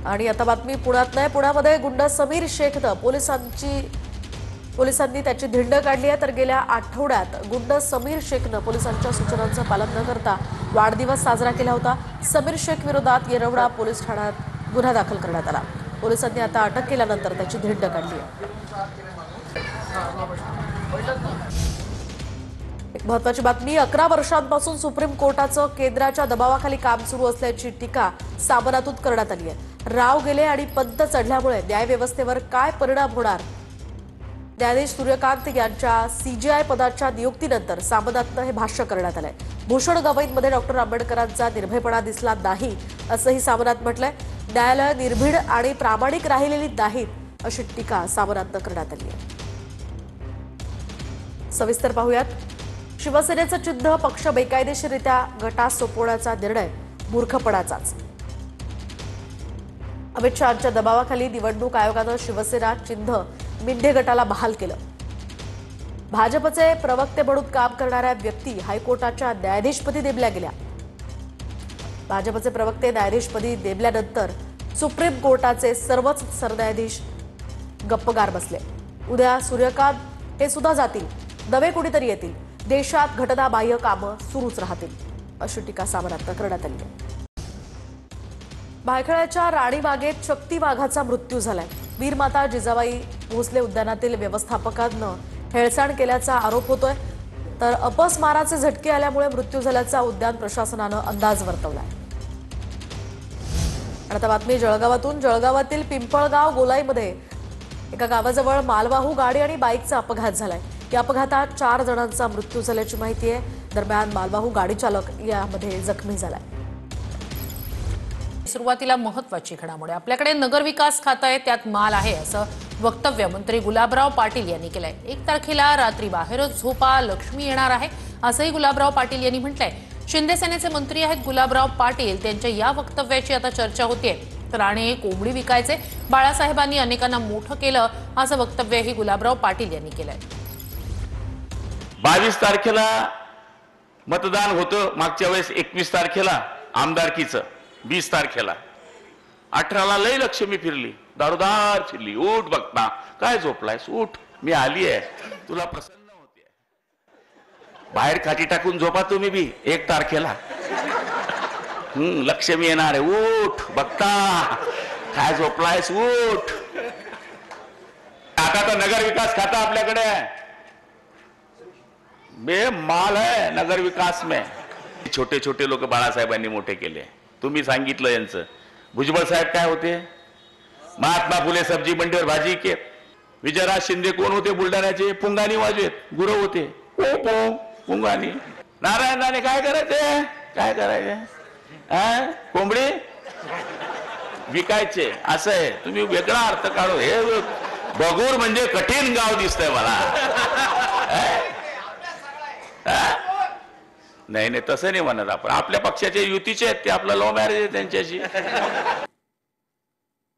आणि आता बातमी पुण्यात नाही। पुण्यामध्ये गुंड समीर शेखनं पोलिसांनी त्याची धिंड काढली आहे। तर गेल्या आठवड्यात गुंड समीर शेखनं पोलिसांच्या सूचनांचं पालन न करता वाढदिवस साजरा केला होता। समीर शेख विरोधात येरवडा पोलीस ठाण्यात गुन्हा दाखल करण्यात आला। पोलिसांनी आता अटक केल्यानंतर त्याची धिंड काढली आहे। एक महत्त्वाची बातमी, 11 वर्षांपासून सुप्रीम कोर्टाचं केंद्राच्या दबावाखाली काम सुरू असल्याची टीका सामनातून करण्यात आली आहे। राव गेले आणि पंत चढल्यामुळे न्यायव्यवस्थेवर काय परिणाम होणार? न्यायाधीश सूर्यकांत यांच्या सीजीआय पदाच्या नियुक्तीनंतर सामनातनं हे भाष्य करण्यात आलंय। भूषण गवईंमध्ये डॉक्टर आंबेडकरांचा निर्भयपणा दिसला नाही असंही सामनात म्हटलंय। न्यायालय निर्भीड आणि प्रामाणिक राहिलेली नाहीत अशी टीका सामनातनं करण्यात आली आहे। सविस्तर पाहूयात। शिवसेनेचं चिन्ह पक्ष बेकायदेशीररित्या गटात सोपवण्याचा निर्णय मूर्खपणाचाच। अमित शहांच्या दबावाखाली निवडणूक आयोगानं शिवसेना चिन्ह मिंढे गटाला बहाल केलं। भाजपचे प्रवक्ते म्हणून काम करणाऱ्या व्यक्ती हायकोर्टाच्या न्यायाधीशपदी नेमल्या गेल्या। भाजपचे प्रवक्ते न्यायाधीशपदी नेमल्यानंतर सुप्रीम कोर्टाचे सर्वच सरन्यायाधीश गप्पगार बसले। उद्या सूर्यकांत हे सुद्धा जातील, नवे कुणीतरी येतील। देशात घटनाबाह्य कामं सुरूच राहतील अशी टीका सामनातनं करण्यात आली आहे। भायखळ्याच्या राणीबागेत शक्ती वाघाचा मृत्यू झालाय। वीरमाता जिजाबाई भोसले उद्यानातील व्यवस्थापकांनं हेळसांड केल्याचा आरोप होतोय। तर अपस्माराचे झटके आल्यामुळे मृत्यू झाल्याचा उद्यान प्रशासनानं अंदाज वर्तवलाय। आता बातमी जळगावातून। जळगावातील पिंपळगाव गोलाईमध्ये एका गावाजवळ मालवाहू गाडी आणि बाईकचा अपघात झालाय। या अपघातात 4 जणांचा मृत्यू झाल्याची माहिती आहे। दरम्यान मालवाहू गाडी चालक यामध्ये जखमी झालाय। सुरुवातीला महत्त्वाची घडामोड, आपल्याकडे नगरविकास खातं आहे, त्यात माल आहे असं वक्तव्य मंत्री गुलाबराव पाटील यांनी केलंय। 1 तारखेला रात्री बाहेरच झोपा, लक्ष्मी येणार आहे असंही गुलाबराव पाटील यांनी म्हटलंय। शिंदे सेनेचे मंत्री आहेत गुलाबराव पाटील, त्यांच्या या वक्तव्याची आता चर्चा होतीये। राणे कोंबडी विकायचे, बाळासाहेबांनी अनेकांना मोठं केलं असं वक्तव्यही गुलाबराव पाटील यांनी केलंय। 22 तारखेला मतदान होतं, मागच्या वेळेस 21 तारखेला आमदारकीचं, 20 तारखेला 18ला लय लक्ष्मी फिरली, दारोदार फिरली। उठ बघता, काय झोपलायस, उठ, मी आली आहे, तुला प्रसन्न होते। बाहेर खाटी टाकून झोपा तुम्ही बी 1 तारखेला। लक्ष्मी येणार आहे, उठ बघता, काय झोपलायस, उठ। आता तर नगर विकास खाता आपल्याकडे आहे, बेमाल है नगर विकास में। छोटे छोटे लोक बाळासाहेबांनी मोठे केले, तुम्ही सांगितलं यांचं। भुजबळ साहेब काय होते? महात्मा फुले सब्जी मंडीवर भाजी के। विजयराज शिंदे कोण होते? बुलढाण्याचे पुंगानी वाजवेत, गुरु होते, पुंगानी। नारायण राणे काय करायचे? काय करायचे? कोंबडी विकायचे, असं आहे। तुम्ही वेगळा अर्थ काढू। हे बगूर म्हणजे कठीण गाव दिसतंय मला। नाही नाही, तसं नाही म्हणत आपण। आपल्या पक्षाचे युतीचे आहेत ते, आपलं लव्ह मॅरेज आहे त्यांच्याशी।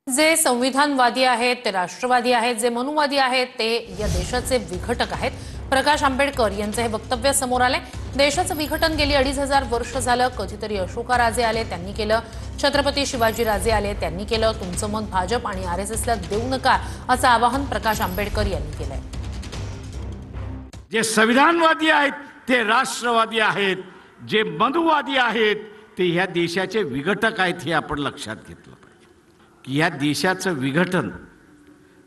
जे संविधानवादी आहेत ते राष्ट्रवादी आहेत, जे मनुवादी आहेत ते या देशाचे विघटक आहेत। प्रकाश आंबेडकर यांचं हे वक्तव्य समोर आलंय। देशाचं विघटन गेली 2500 वर्ष झालं। कधीतरी अशोकाराजे आले, त्यांनी केलं। छत्रपती शिवाजीराजे आले, त्यांनी केलं। तुमचं मत भाजप आणि आरएसएसला देऊ नका असं आवाहन प्रकाश आंबेडकर यांनी केलंय। जे संविधानवादी आहेत ते राष्ट्रवादी आहेत, जे मनुवादी आहेत ते ह्या देशाचे विघटक आहेत। हे आपण लक्षात घेतलं पाहिजे की ह्या देशाचं विघटन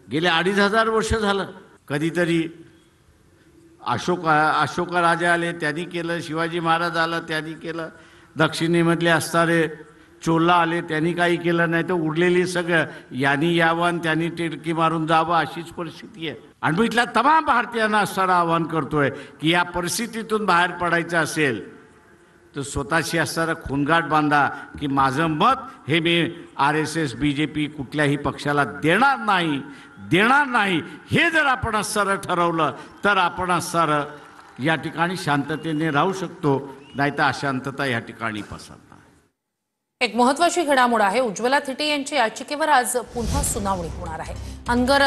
गेले 2500 वर्ष झालं। कधीतरी अशोकराजे आले, त्यांनी केलं। शिवाजी महाराज आला, त्यांनी केलं। दक्षिणेमधले असणारे चोला आले, त्यांनी काही केलं नाही। तर उरलेली सगळं यांनी यावं, त्यांनी टिळकी मारून जावं, अशीच परिस्थिती आहे। आणि मी इथल्या तमाम भारतीयांना असं आवाहन करतोय की या परिस्थितीतून बाहेर पडायचं असेल तर स्वतःशी असणारा खूनगाठ बांधा की माझं मत हे मी आरएसएस बीजेपी कुठल्याही पक्षाला देणार नाही। हे जर आपण असं ठरवलं तर आपण असं या ठिकाणी शांततेने राहू शकतो, नाहीतर अशांतता या ठिकाणी पसरणार। एक महत्त्वाची घडामोड आहे। उज्ज्वला थिटे यांच्या याचिकेवर आज पुन्हा सुनावणी होणार आहे। अनगर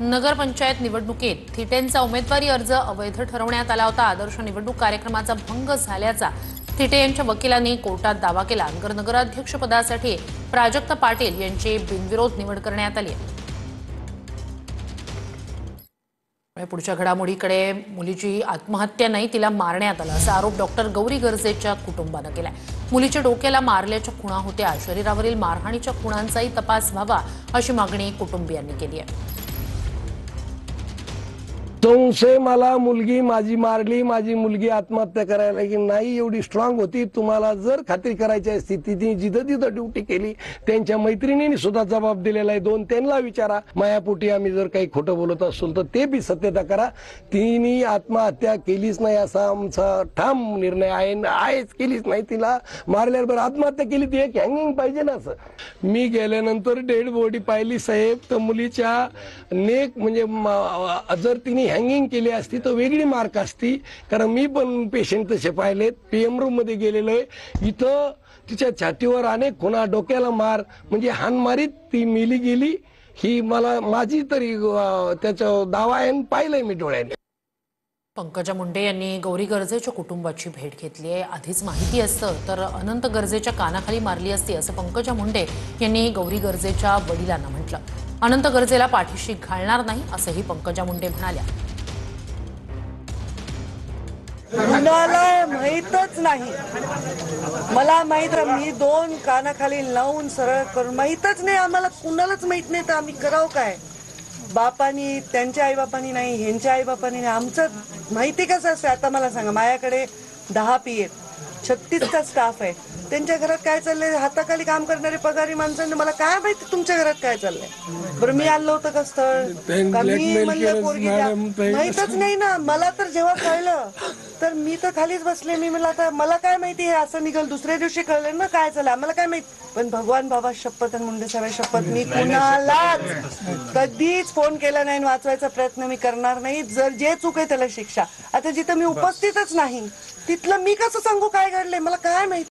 नगरपंचायत निवडणुकीत थिटेंचा उमेदवारी अर्ज अवैध ठरवण्यात आला होता। आदर्श निवडणूक कार्यक्रमाचा भंग झाल्याचा थिटे यांच्या वकिलांनी कोर्टात दावा केला. नगराध्यक्षपदासाठी प्राजक्त पाटील यांची बिनविरोध निवड करण्यात आली आहे. पुढच्या घडामोडीकडे, मुलीची आत्महत्या नाही, तिला मारण्यात आलं असा आरोप डॉक्टर गौरी गर्जेच्या कुटुंबानं केलाय. मुलीच्या डोक्याला मारल्याच्या खुणा होत्या. शरीरावरील मारहाणीच्या खुणांचाही तपास व्हावा अशी मागणी कुटुंबियांनी केली आहे. संशय मला मुलगी माझी मारली, माझी मुलगी आत्महत्या करायला की नाही एवढी स्ट्रॉंग होती. तुम्हाला जर खात्री करायची असती तिने जिथं तिथं ड्युटी केली. त्यांच्या मैत्रिणींनी सुद्धा जबाब दिलेला आहे. त्यांना विचारा. मायापोटी आम्ही जर काही खोटं बोलत असलो तर ते बी सत्यता करा. तिने आत्महत्या केलीच नाही असा आमचा ठाम निर्णय आहेच. केलीच नाही. तिला मारल्याबरोबर आत्महत्या केली ती एक हँगिंग पाहिजे ना. असं मी गेल्यानंतर डेड बॉडी पाहिली साहेब, तर मुलीच्या नेक म्हणजे जर तिने हँगिंग केली असती तर वेगळी मार्क असती. कारण मी पण पेशंट तसे पाहिलेत. PM रूम मध्ये गेलेलो आहे. इथं तिच्या छातीवर अनेक खुणा, डोक्याला मार, म्हणजे हानमारीत ती मेली गेली. ही मला माझी तरी त्याचा दावा आहे, पाहिलंय मी डोळ्याने. पंकजा मुंडे यांनी गौरी गर्जेच्या कुटुंबाची भेट घेतली आहे. आधीच माहिती असतं तर अनंत गर्जेच्या कानाखाली मारली असती असं पंकजा मुंडे यांनी गौरी गर्जेच्या वडिलांना म्हटलं. अनंत गर्जेला पाठीशी घालणार नाही असंही पंकजा मुंडे म्हणाल्या. कुणाला माहीतच नाही. मला माहित, मी 2 कानाखाली लावून सरळ करून माहीतच नाही. आम्हाला कुणालाच माहित नाही तर आम्ही करावं काय? बापानी, त्यांच्या आईबापानी नाही, ह्यांच्या आईबापानी नाही. आमचं माहिती कसं असतं आता मला सांगा. माझ्याकडे 10 PA, 36चा स्टाफ आहे. त्यांच्या घरात काय चाललंय, हाताखाली काम करणारे पगारी माणसांना मला काय माहिती तुमच्या घरात काय चाललंय. बरं मी आलो होतं का स्थळ, मी म्हणलं पोरगी द्या, माहितच नाही ना. मला तर जेव्हा कळलं तर मी तर खालीच बसले. मी म्हणलं आता मला काय माहिती हे असं निघाल. दुसऱ्या दिवशी कळलं ना काय चाललं, आम्हाला काय माहिती. पण भगवान बाबा शपथ आणि मुंडे साहेब शपथ, मी कुणालाच कधीच फोन केला नाही. वाचवायचा प्रयत्न मी करणार नाही. जर जे चूक आहे त्याला शिक्षा. आता जिथं मी उपस्थितच नाही तिथलं मी कसं सांगू काय घडलंय, मला काय माहिती.